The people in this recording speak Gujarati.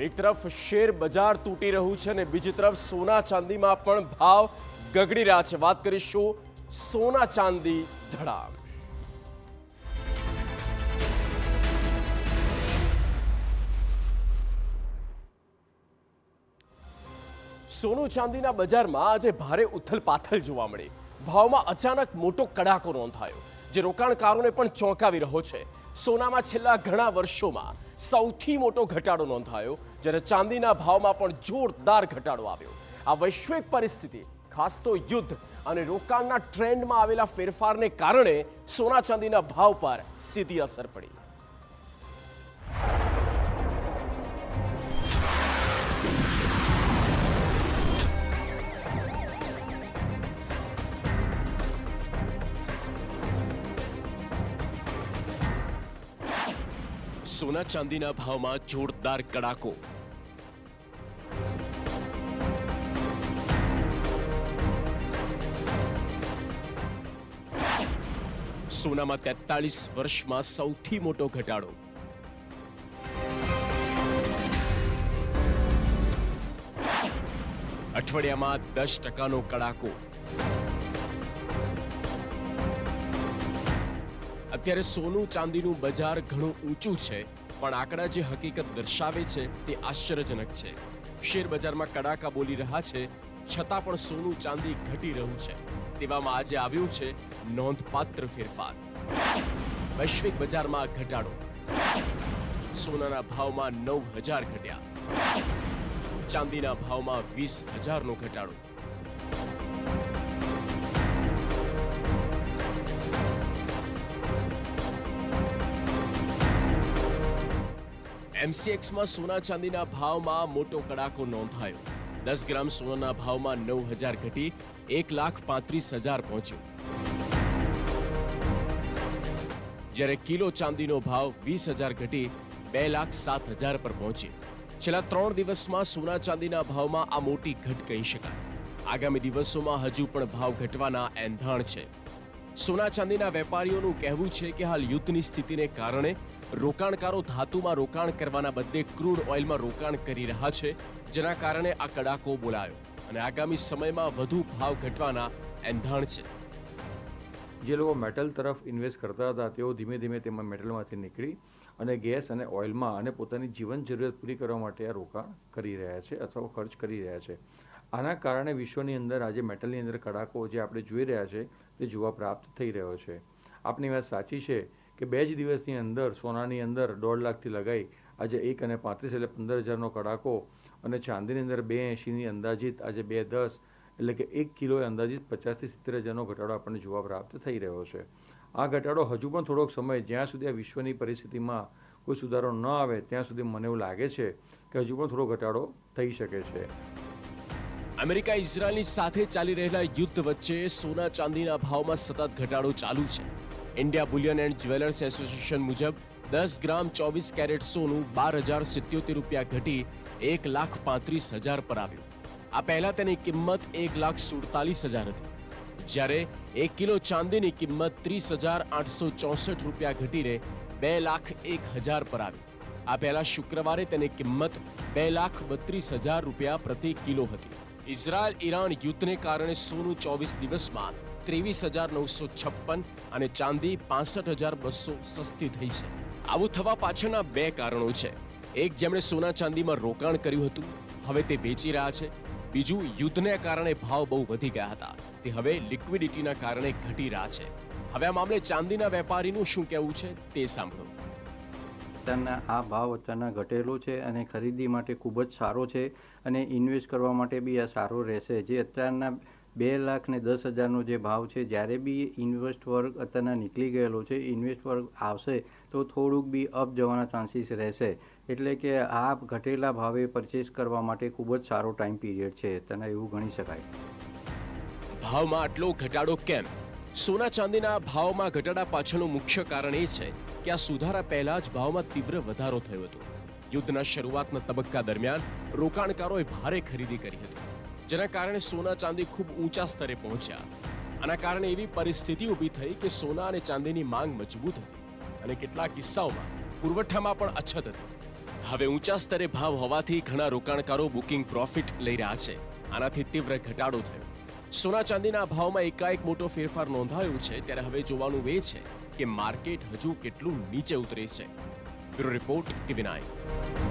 એક તરફ શેર બજાર તૂટી રહ્યું છે અને બીજી તરફ સોના ચાંદીમાં પણ ભાવ ગગડી રહ્યા છે. વાત કરીશું સોના ચાંદી ધડામ. સોનું ચાંદીના બજારમાં આજે ભારે ઉથલપાથલ જોવા મળી. ભાવમાં અચાનક મોટો કડાકો નોંધાયો, જે રોકાણકારોને પણ ચોંકાવી રહ્યો છે. સોનામાં છેલ્લા ઘણા વર્ષોમાં સૌથી મોટો ઘટાડો નોંધાયો, જ્યારે ચાંદીના ભાવમાં પણ જોરદાર ઘટાડો આવ્યો. આ વૈશ્વિક પરિસ્થિતિ, ખાસ તો યુદ્ધ અને રોકાણના ટ્રેન્ડમાં આવેલા ફેરફારને કારણે સોના ચાંદીના ભાવ પર સીધી અસર પડી. સોના ચાંદીના ભાવમાં જોરદાર કડાકો. સોનામાં 43 વર્ષમાં સૌથી મોટો ઘટાડો. અઠવાડિયામાં 10% કડાકો. અત્યારે સોનું ચાંદીનું બજાર ઘણું ઊંચું છે, પણ આંકડા જે હકીકત દર્શાવે છે તે આશ્ચર્યજનક છે. શેર બજારમાં કડાકા બોલી રહ્યા છે, છતાં પણ સોનું ચાંદી ઘટી રહ્યું છે. તેવામાં આજે આવ્યો છે નોંધપાત્ર ફેરફાર. વૈશ્વિક બજારમાં ઘટાડો. સોનાના ભાવમાં 9,000 ઘટ્યા. ચાંદીના ભાવમાં 20,000નો ઘટાડો. MCXમાં સોના ચાંદીના ભાવમાં મોટો કડાકો નોંધાયો. 10 ગ્રામ સોનાના ભાવમાં 9,000 ઘટી 1,35,000 પહોંચ્યો, જ્યારે કિલો ચાંદીનો ભાવ 20,000 ઘટી 2,07,000 પર પહોંચી. છેલ્લા 3 દિવસમાં સોના ચાંદીના ભાવમાં આ મોટી ઘટ કહી શકાય. આગામી દિવસોમાં હજુ પણ ભાવ ઘટવાના એંધાણ છે. સોના ચાંદીના વેપારીઓનું કહેવું છે કે હાલ યુદ્ધની સ્થિતિને કારણે રોકાણકારો ધાતુમાં રોકાણ કરવાના બદલે ક્રૂડ ઓઇલમાં રોકાણ કરી રહ્યા છે, જેના કારણે આ કડાકો બોલાયો અને આગામી સમયમાં વધુ ભાવ ઘટવાના એંધાણ છે. જે લોકો મેટલ તરફ ઇન્વેસ્ટ કરતા હતા તેઓ ધીમે ધીમે તેમાં મેટલમાંથી નીકળી અને ગેસ અને ઓઇલમાં અને પોતાની જીવન જરૂરિયાત પૂરી કરવા માટે આ રોકાણ કરી રહ્યા છે અથવા ખર્ચ કરી રહ્યા છે. આના કારણે વિશ્વની અંદર આજે મેટલની અંદર કડાકો જે આપણે જોઈ રહ્યા છે તે જોવા પ્રાપ્ત થઈ રહ્યો છે. આપની વાત સાચી છે કે 2 જ દિવસની અંદર સોનાની અંદર 1.5 લાખથી લગાઈ આજે 1 અને 35 એટલે 15,000નો કડાકો, અને ચાંદીની અંદર 2.80ની અંદાજિત આજે 2.10 એટલે કે 1 કિલોએ અંદાજિત 50,000થી 70,000નો ઘટાડો આપણને જોવા પ્રાપ્ત થઈ રહ્યો છે. આ ઘટાડો હજુ પણ થોડોક સમય, જ્યાં સુધી આ વિશ્વની પરિસ્થિતિમાં કોઈ સુધારો ન આવે ત્યાં સુધી મને એવું લાગે છે કે હજુ પણ થોડો ઘટાડો થઈ શકે છે. અમેરિકા ઇઝરાયલની સાથે ચાલી રહેલા યુદ્ધ વચ્ચે સોના ચાંદીના ભાવમાં સતત ઘટાડો ચાલુ છે. India Boolean and jewellers association મુજબ 10 ગ્રામ 24 કેરેટ સોનું 12,077 રૂપિયા ઘટી 1,35,000 પર આવ્યું. આ પહેલા તેની કિંમત 1,47,000 હતી, જ્યારે 1 કિલો ચાંદીની કિંમત 30,864 રૂપિયા ઘટીને 2,01,000 પર આવી. આ પહેલા શુક્રવારે તેની કિંમત 2,32,000 રૂપિયા પ્રતિ કિલો હતી. ઇઝરાયલ ઈરાન યુદ્ધને કારણે સોનું 24 દિવસમાં 23,956 અને ચાંદી 65,200 સસ્તી થઈ છે. આવું થવા પાછળના 2 કારણો છે. એક, જેમણે સોના ચાંદીમાં રોકાણ કર્યું હતું હવે તે વેચી રહ્યા છે. બીજું, યુદ્ધને કારણે ભાવ બહુ વધી ગયા હતા, તે હવે લિક્વિડિટીના કારણે ઘટી રહ્યા છે. હવે આ મામલે ચાંદીના વેપારીનું શું કહેવું છે તે સાંભળો. અત્યારના આ ભાવ અત્યારના ઘટેલો છે અને ખરીદી માટે ખૂબ જ સારો છે અને ઇન્વેસ્ટ કરવા માટે બી આ સારો રહેશે. જે અત્યારના 2,10,000નો જે ભાવ છે, જ્યારે બી ઇન્વેસ્ટ વર્ગ અત્યારના નીકળી ગયેલો છે, ઇન્વેસ્ટ વર્ગ આવશે તો થોડુંક બી અપ જવાના ચાન્સીસ રહેશે. એટલે કે આ ઘટેલા ભાવે પરચેસ કરવા માટે ખૂબ જ સારો ટાઈમ પીરિયડ છે, તેને એવું ગણી શકાય. ભાવમાં આટલો ઘટાડો કેમ? સોના ચાંદીના ભાવમાં ઘટાડા પાછળનું મુખ્ય કારણ એ છે કે આ સુધારા પહેલા જ ભાવમાં તીવ્ર વધારો થયો હતો. યુદ્ધના શરૂઆતના તબક્કા દરમિયાન રોકાણકારોએ ભારે ખરીદી કરી હતી, જેના કારણે સોના ચાંદી ખૂબ ઊંચા સ્તરે પહોંચ્યા. આના કારણે એવી પરિસ્થિતિ ઊભી થઈ કે સોના અને ચાંદીની માંગ મજબૂત હતી અને કેટલાક કિસ્સાઓમાં પુરવઠામાં પણ અછત હતી. હવે ઊંચા સ્તરે ભાવ હોવાથી ઘણા રોકાણકારો બુકિંગ પ્રોફિટ લઈ રહ્યા છે. આનાથી તીવ્ર ઘટાડો થયો. સોના ચાંદીના ભાવમાં એકાએક મોટો ફેરફાર નોંધાયો છે, ત્યારે હવે જોવાનું એ છે કે માર્કેટ હજુ કેટલું નીચે ઉતરે છે. Bureau report, TV9.